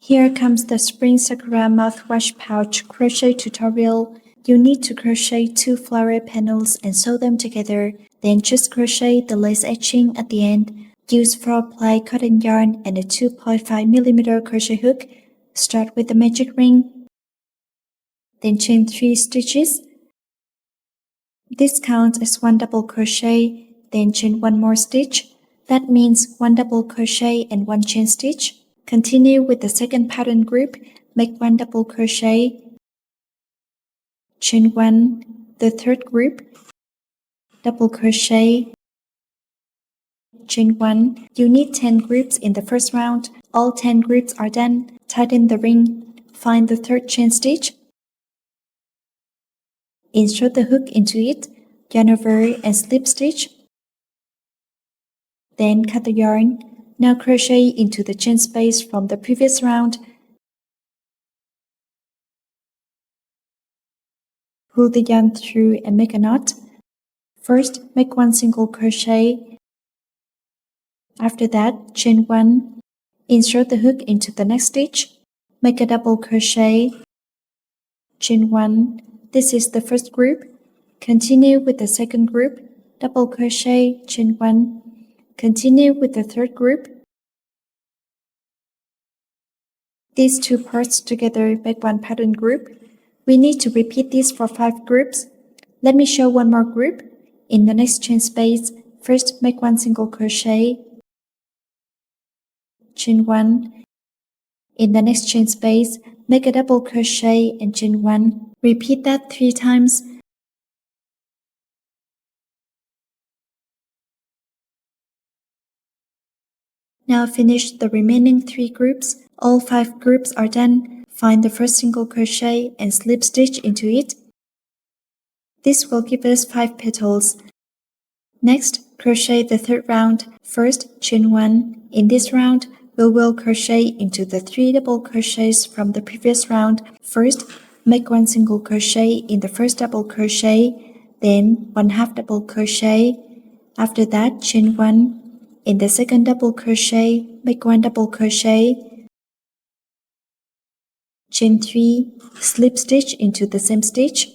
Here comes the Spring Sakura mouthwash pouch crochet tutorial. You need to crochet 2 flower panels and sew them together. Then just crochet the lace edging at the end. Use 4-ply cotton yarn and a 2.5mm crochet hook. Start with the magic ring. Then chain 3 stitches. This counts as 1 double crochet. Then chain 1 more stitch. That means 1 double crochet and 1 chain stitch. Continue with the second pattern group. Make 1 double crochet. Chain 1, the third group. Double crochet. Chain 1. You need 10 groups in the first round. All 10 groups are done. Tighten the ring. Find the third chain stitch. Insert the hook into it. Yarn over and slip stitch. Then cut the yarn. Now crochet into the chain space from the previous round. Pull the yarn through and make a knot. First, make 1 single crochet. After that, chain 1. Insert the hook into the next stitch. Make a double crochet. Chain 1. This is the first group. Continue with the second group. Double crochet, chain 1. Continue with the third group. These 2 parts together make 1 pattern group. We need to repeat this for 5 groups. Let me show 1 more group. In the next chain space, first make 1 single crochet. Chain 1. In the next chain space, make a double crochet and chain 1. Repeat that 3 times. Now finish the remaining 3 groups. All 5 groups are done. Find the first single crochet and slip stitch into it. This will give us 5 petals. Next, crochet the third round. First, chain 1. In this round, we will crochet into the 3 double crochets from the previous round. First, make 1 single crochet in the first double crochet, then 1/2 double crochet. After that, chain 1. In the second double crochet, make 1 double crochet. Chain 3, slip stitch into the same stitch.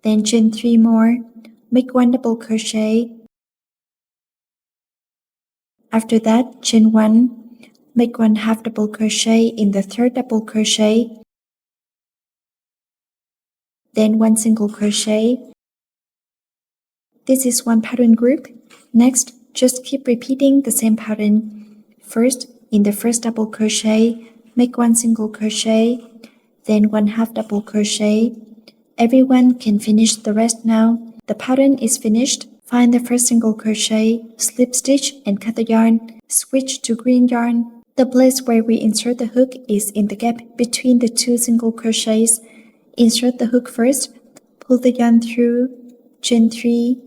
Then chain 3 more, make 1 double crochet. After that, chain 1, make 1/2 double crochet in the third double crochet. Then 1 single crochet. This is 1 pattern group. Next, just keep repeating the same pattern. First, in the first double crochet, make 1 single crochet, then 1/2 double crochet. Everyone can finish the rest now. The pattern is finished. Find the first single crochet, slip stitch and cut the yarn. Switch to green yarn. The place where we insert the hook is in the gap between the 2 single crochets. Insert the hook first. Pull the yarn through. Chain 3.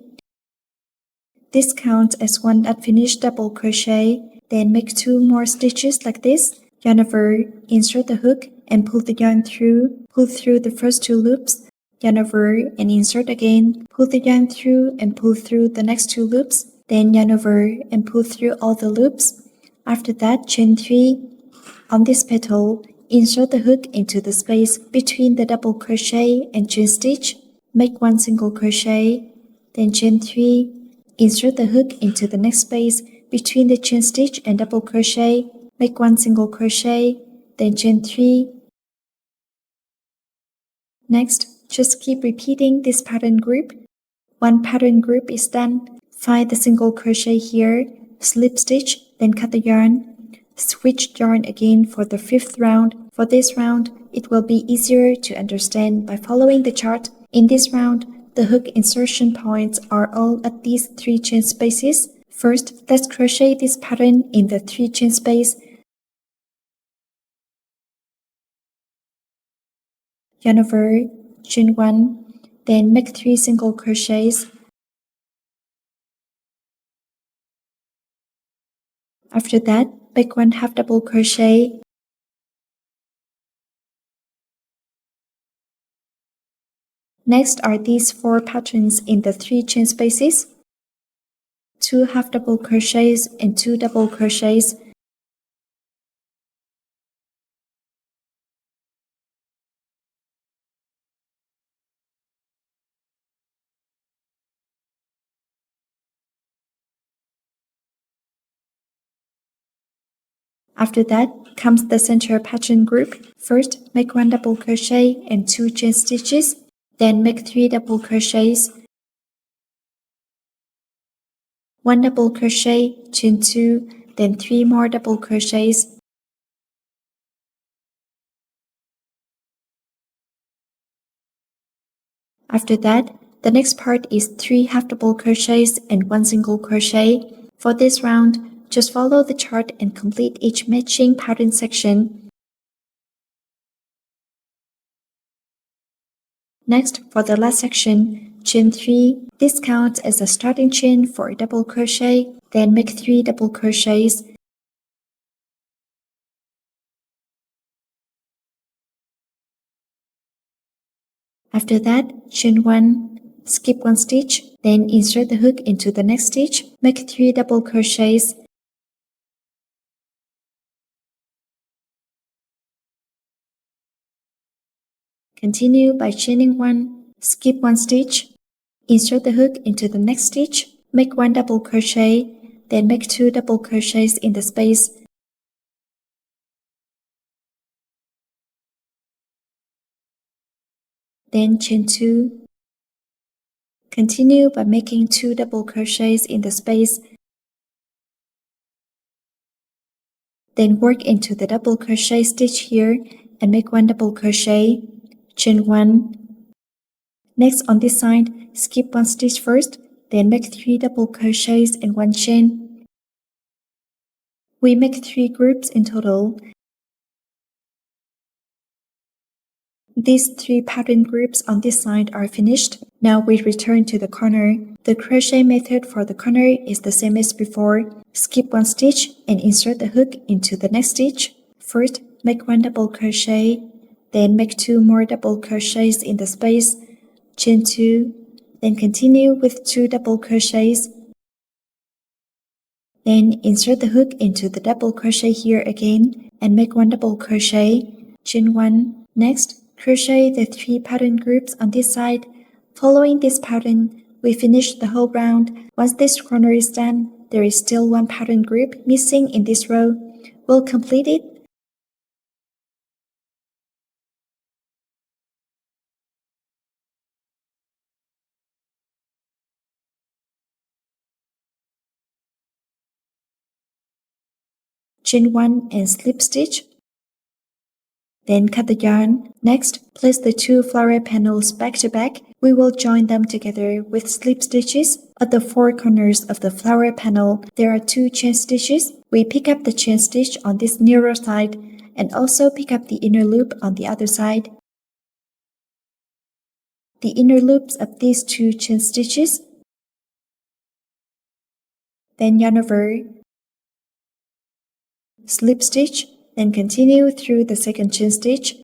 This counts as 1 unfinished double crochet. Then make 2 more stitches like this. Yarn over, insert the hook and pull the yarn through. Pull through the first 2 loops. Yarn over and insert again. Pull the yarn through and pull through the next 2 loops. Then yarn over and pull through all the loops. After that, chain 3. On this petal, insert the hook into the space between the double crochet and chain stitch. Make 1 single crochet. Then chain 3. Insert the hook into the next space between the chain stitch and double crochet. Make 1 single crochet. Then chain 3. Next, just keep repeating this pattern group. 1 pattern group is done. Find the single crochet here, slip stitch, then cut the yarn. Switch yarn again for the 5th round. For this round, it will be easier to understand by following the chart. In this round, the hook insertion points are all at these 3 chain spaces. First, let's crochet this pattern in the 3 chain space. Yarn over, chain 1, then make 3 single crochets. After that, make 1/2 double crochet. Next are these 4 patterns in the 3 chain spaces. 2 half double crochets and 2 double crochets. After that comes the center pattern group. First, make 1 double crochet and 2 chain stitches, then make 3 double crochets, 1 double crochet, chain 2, then 3 more double crochets. After that, the next part is 3 half double crochets and 1 single crochet. For this round, just follow the chart and complete each matching pattern section. Next, for the last section, chain 3. This counts as a starting chain for a double crochet, then make 3 double crochets. After that, chain 1, skip 1 stitch, then insert the hook into the next stitch, make 3 double crochets. Continue by chaining 1, skip 1 stitch, insert the hook into the next stitch, make 1 double crochet, then make 2 double crochets in the space. Then chain 2. Continue by making 2 double crochets in the space. Then work into the double crochet stitch here and make 1 double crochet, chain 1. Next on this side, skip 1 stitch first, then make 3 double crochets and 1 chain. We make 3 groups in total. These 3 pattern groups on this side are finished. Now we return to the corner. The crochet method for the corner is the same as before. Skip 1 stitch and insert the hook into the next stitch. First, make 1 double crochet, then make 2 more double crochets in the space, chain 2, then continue with 2 double crochets. Then insert the hook into the double crochet here again and make 1 double crochet, chain 1. Next, crochet the 3 pattern groups on this side. Following this pattern, we finish the whole round. Once this corner is done, there is still 1 pattern group missing in this row. We'll complete it. Chain 1 and slip stitch. Then cut the yarn. Next, place the 2 floral panels back to back. We will join them together with slip stitches. At the 4 corners of the flower panel, there are 2 chain stitches. We pick up the chain stitch on this narrow side and also pick up the inner loop on the other side. The inner loops of these 2 chain stitches. Then yarn over, slip stitch, then continue through the second chain stitch.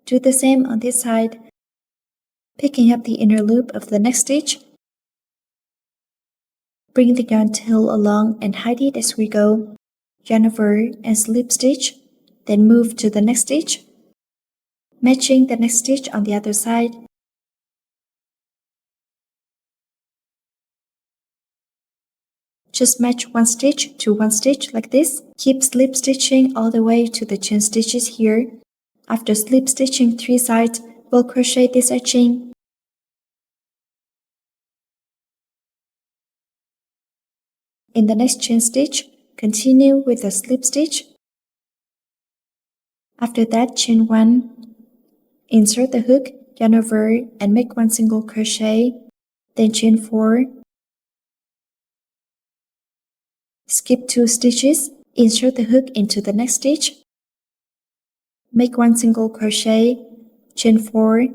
Do the same on this side, picking up the inner loop of the next stitch. Bring the yarn tail along and hide it as we go. Yarn over and slip stitch, then move to the next stitch, matching the next stitch on the other side. Just match 1 stitch to 1 stitch like this. Keep slip stitching all the way to the chain stitches here. After slip stitching 3 sides, we'll crochet this edging. In the next chain stitch, continue with the slip stitch. After that, chain 1, insert the hook, yarn over and make 1 single crochet, then chain 4. Skip 2 stitches, insert the hook into the next stitch, make 1 single crochet, chain 4.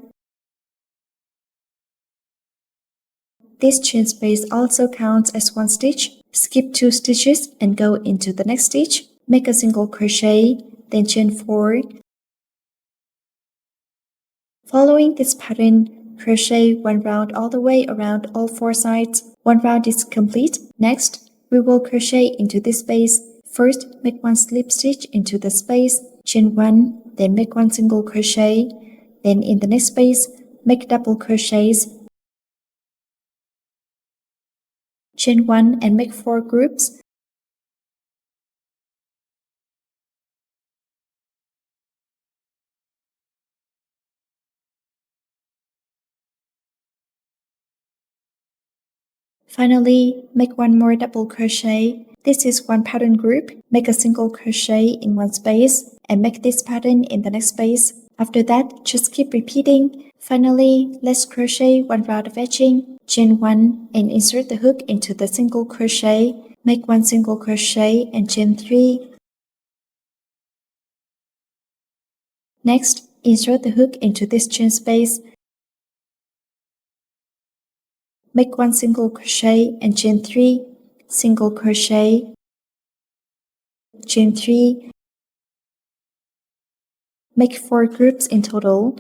This chain space also counts as 1 stitch. Skip 2 stitches and go into the next stitch, make a single crochet, then chain 4. Following this pattern, crochet 1 round all the way around all 4 sides. 1 round is complete. Next, we will crochet into this space. First, make 1 slip stitch into the space, chain 1, then make 1 single crochet. Then in the next space, make double crochets. Chain 1 and make 4 groups. Finally, make one more double crochet. This is one pattern group. Make a single crochet in one space and make this pattern in the next space. After that, just keep repeating. Finally, let's crochet one round of edging. Chain 1 and insert the hook into the single crochet. Make one single crochet and chain 3. Next, insert the hook into this chain space. Make one single crochet and chain 3, single crochet, chain 3. Make 4 groups in total.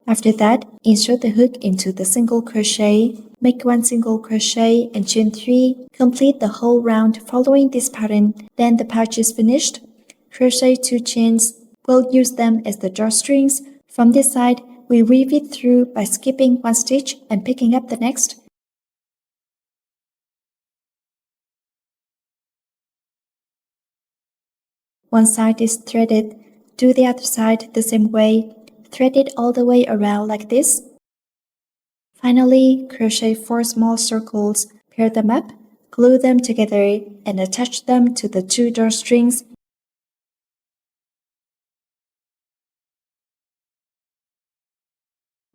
After that, insert the hook into the single crochet. Make one single crochet and chain 3. Complete the whole round following this pattern. Then the pouch is finished. Crochet 2 chains. We'll use them as the drawstrings. From this side, we weave it through by skipping one stitch and picking up the next. One side is threaded. Do the other side the same way. Thread it all the way around like this. Finally, crochet 4 small circles, pair them up, glue them together, and attach them to the 2 drawstrings.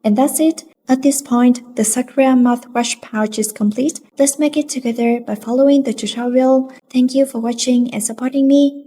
And that's it. At this point, the Sakura mouthwash pouch is complete. Let's make it together by following the tutorial. Thank you for watching and supporting me.